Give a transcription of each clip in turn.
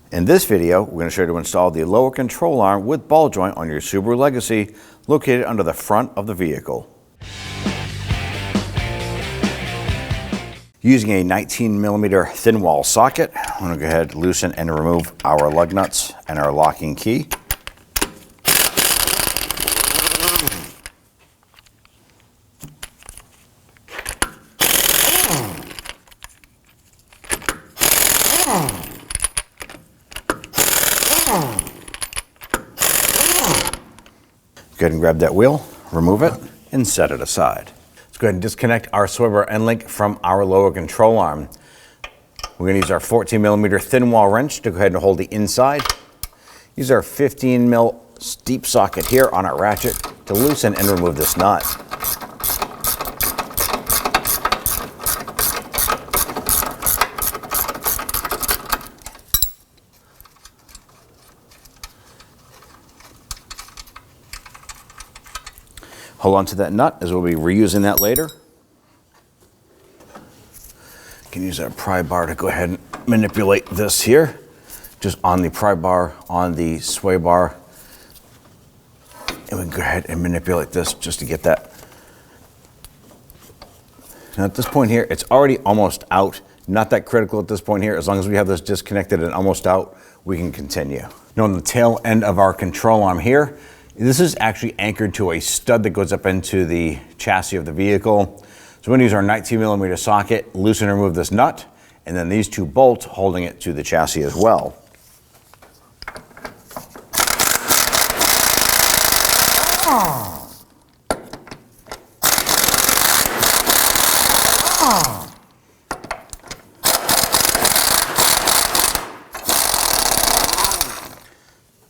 In this video, we're going to show you how to install the lower control arm with ball joint on your Subaru Legacy located under the front of the vehicle. Using a 19mm thin wall socket, I'm going to go ahead, loosen and remove our lug nuts and our locking key. Go ahead and grab that wheel, remove it, and set it aside. Let's go ahead and disconnect our sway end link from our lower control arm. We're going to use our 14mm thin wall wrench to go ahead and hold the inside. Use our 15mm deep socket here on our ratchet to loosen and remove this nut. Hold on to that nut as we'll be reusing that later. You can use a pry bar to go ahead and manipulate this here. Just on the pry bar, on the sway bar. And we can go ahead and manipulate this just to get that. Now at this point here, it's already almost out. Not that critical at this point here. As long as we have this disconnected and almost out, we can continue. Now on the tail end of our control arm here, this is actually anchored to a stud that goes up into the chassis of the vehicle. So we're going to use our 19mm socket, loosen and remove this nut, and then these two bolts holding it to the chassis as well.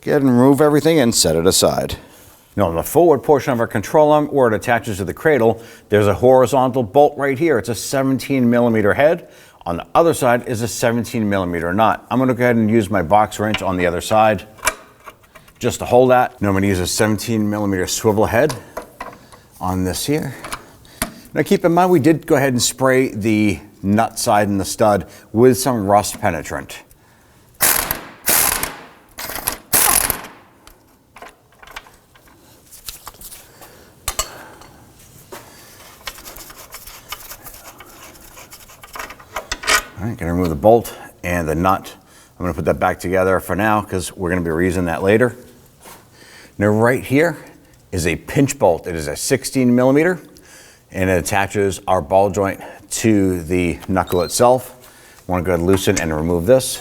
Go ahead and remove everything and set it aside. Now on the forward portion of our control arm where it attaches to the cradle, there's a horizontal bolt right here. It's a 17mm head. On the other side is a 17mm nut. I'm going to go ahead and use my box wrench on the other side just to hold that. Now I'm going to use a 17mm swivel head on this here. Now keep in mind we did go ahead and spray the nut side and the stud with some rust penetrant. All right, gonna remove the bolt and the nut. I'm gonna put that back together for now because we're gonna be reusing that later. Now right here is a pinch bolt. It is a 16mm and it attaches our ball joint to the knuckle itself. I wanna go ahead and loosen and remove this.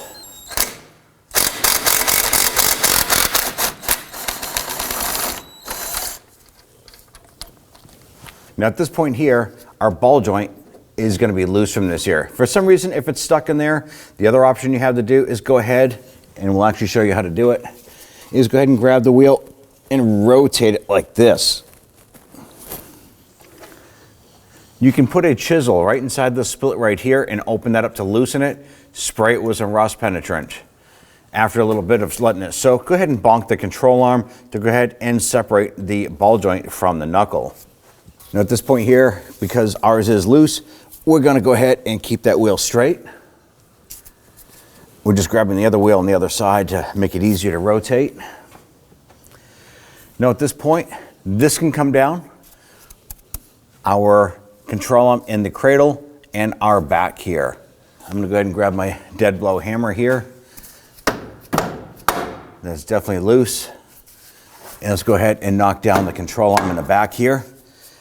Now at this point here, our ball joint is going to be loose from this here. For some reason, if it's stuck in there, the other option you have to do is go ahead, and we'll actually show you how to do it, is go ahead and grab the wheel and rotate it like this. You can put a chisel right inside the split right here and open that up to loosen it, spray it with some rust penetrant. After a little bit of letting it soak, go ahead and bonk the control arm to go ahead and separate the ball joint from the knuckle. Now at this point here, because ours is loose, we're going to go ahead and keep that wheel straight. We're just grabbing the other wheel on the other side to make it easier to rotate. Now at this point, this can come down. Our control arm in the cradle and our back here. I'm going to go ahead and grab my dead blow hammer here. That's definitely loose. And let's go ahead and knock down the control arm in the back here.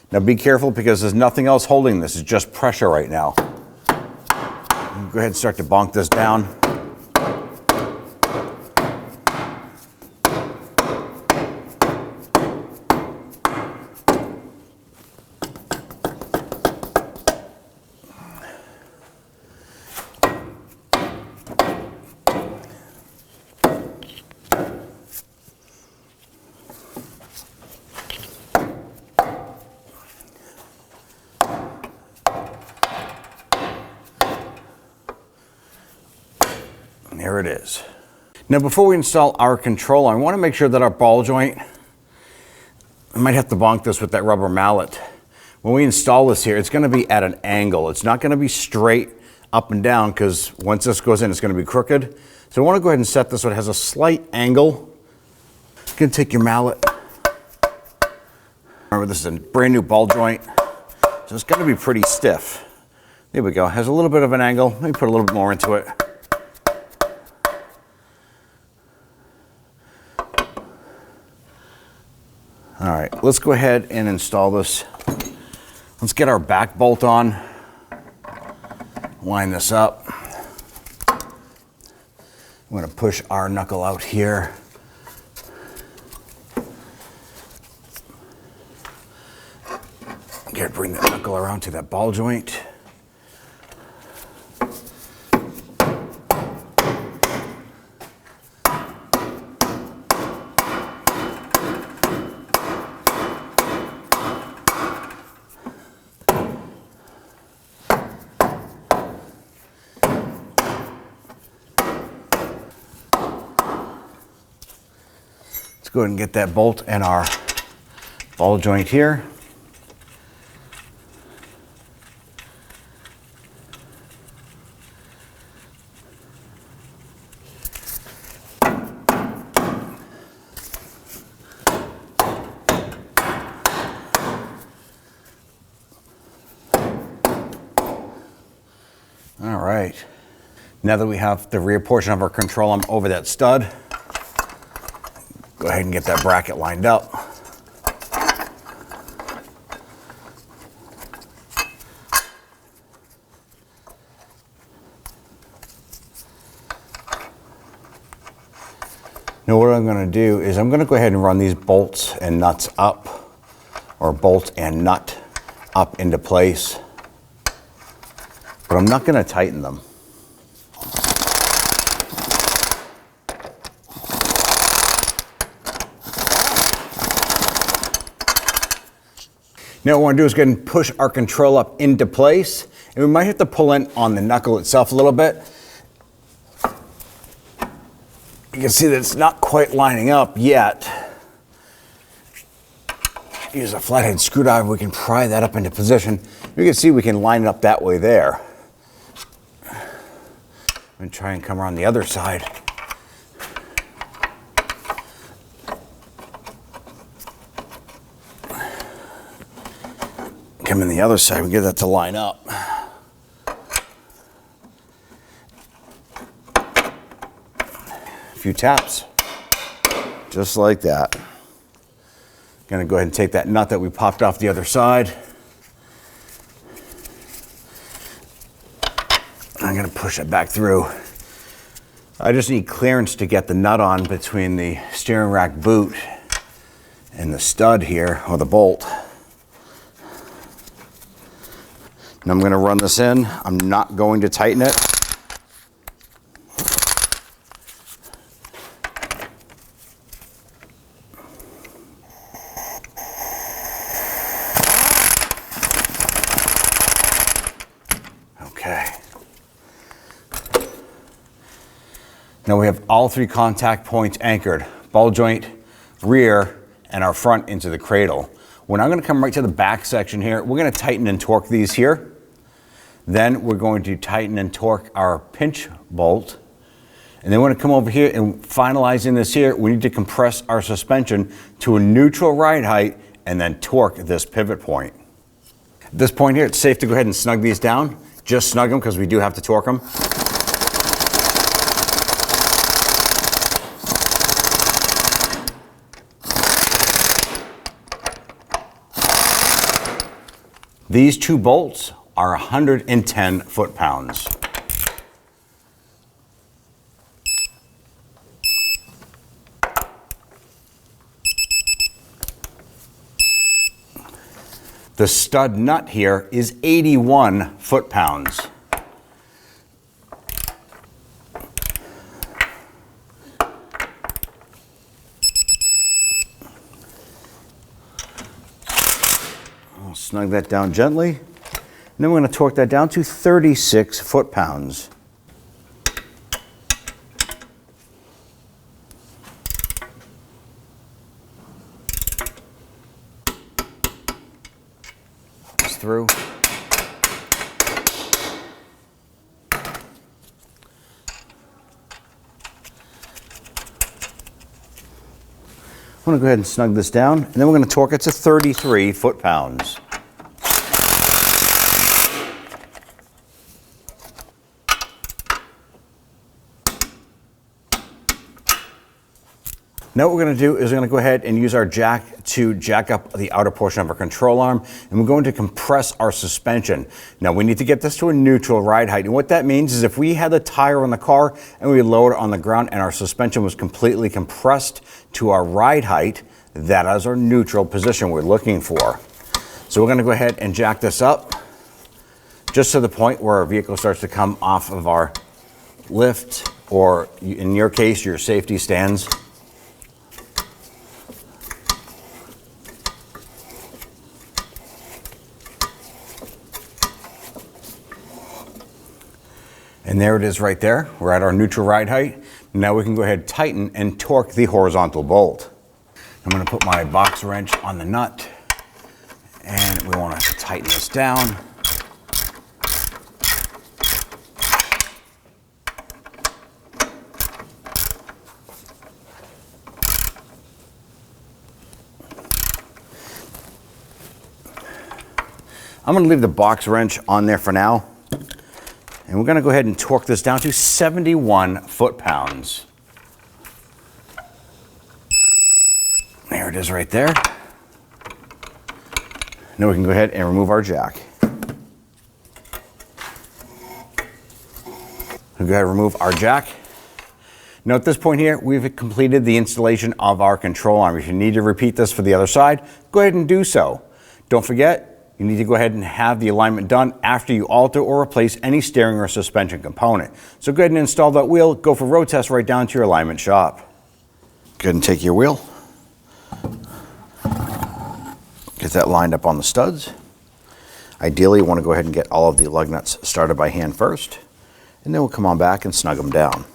Now be careful because there's nothing else holding this, it's just pressure right now. Go ahead and start to bonk this down. There it is. Now before we install our controller, I want to make sure that our ball joint, I might have to bonk this with that rubber mallet. When we install this here, it's going to be at an angle. It's not going to be straight up and down because once this goes in, it's going to be crooked. So I want to go ahead and set this so it has a slight angle. You can take your mallet. Remember, this is a brand new ball joint, so it's got to be pretty stiff. There we go. Has a little bit of an angle. Let me put a little bit more into it. All right, let's go ahead and install this. Let's get our back bolt on. Line this up. I'm going to push our knuckle out here. Gotta bring that knuckle around to that ball joint. Let's go ahead and get that bolt in our ball joint here. All right, now that we have the rear portion of our control arm over that stud, go ahead and get that bracket lined up. Now what I'm going to do is I'm going to go ahead and run these bolts and nuts up, or bolt and nut up into place. But I'm not going to tighten them. Now what I want to do is go ahead and push our control up into place. And we might have to pull in on the knuckle itself a little bit. You can see that it's not quite lining up yet. Use a flathead screwdriver, we can pry that up into position. You can see we can line it up that way there. And try and come around the other side. Come in the other side, we get that to line up. A few taps, just like that. Gonna go ahead and take that nut that we popped off the other side. I'm going to push it back through. I just need clearance to get the nut on between the steering rack boot and the stud here, or the bolt. And I'm going to run this in. I'm not going to tighten it. Okay. Now we have all three contact points anchored, ball joint, rear, and our front into the cradle. We're now going to come right to the back section here. We're going to tighten and torque these here. Then we're going to tighten and torque our pinch bolt. And then we're going to come over here and finalizing this here, we need to compress our suspension to a neutral ride height and then torque this pivot point. At this point here, it's safe to go ahead and snug these down. Just snug them because we do have to torque them. These two bolts are 110 foot-pounds. The stud nut here is 81 foot-pounds. I'll snug that down gently. And then we're going to torque that down to 36 foot-pounds. Through. going to go ahead and snug this down, and then we're going to torque it to 33 foot-pounds. Now what we're going to do is we're going to go ahead and use our jack to jack up the outer portion of our control arm, and we're going to compress our suspension. Now we need to get this to a neutral ride height, and what that means is if we had the tire on the car and we lowered it on the ground and our suspension was completely compressed to our ride height, that is our neutral position we're looking for. So we're going to go ahead and jack this up just to the point where our vehicle starts to come off of our lift, or in your case, your safety stands. And there it is right there. We're at our neutral ride height. Now we can go ahead, tighten, and torque the horizontal bolt. I'm going to put my box wrench on the nut, and we want to tighten this down. I'm going to leave the box wrench on there for now. And we're going to go ahead and torque this down to 71 foot-pounds. There it is right there. Now we can go ahead and remove our jack. We'll go ahead and remove our jack. Now at this point here, we've completed the installation of our control arm. If you need to repeat this for the other side, go ahead and do so. Don't forget, you need to go ahead and have the alignment done after you alter or replace any steering or suspension component. So go ahead and install that wheel, go for road test right down to your alignment shop. Go ahead and take your wheel. Get that lined up on the studs. Ideally, you want to go ahead and get all of the lug nuts started by hand first, and then we'll come on back and snug them down.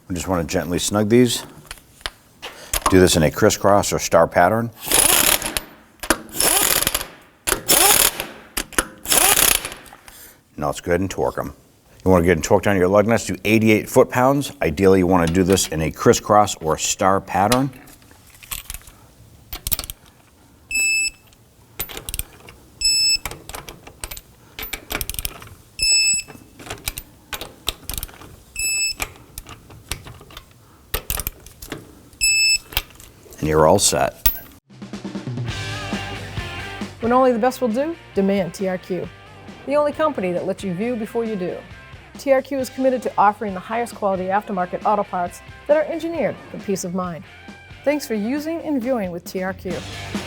We just want to gently snug these. Do this in a crisscross or star pattern. Now let's go ahead and torque them. You want to get and torque down your lug nuts to 88 foot-pounds. Ideally, you want to do this in a crisscross or star pattern. And you're all set. When only the best will do, demand TRQ. The only company that lets you view before you do. TRQ is committed to offering the highest quality aftermarket auto parts that are engineered for peace of mind. Thanks for using and viewing with TRQ.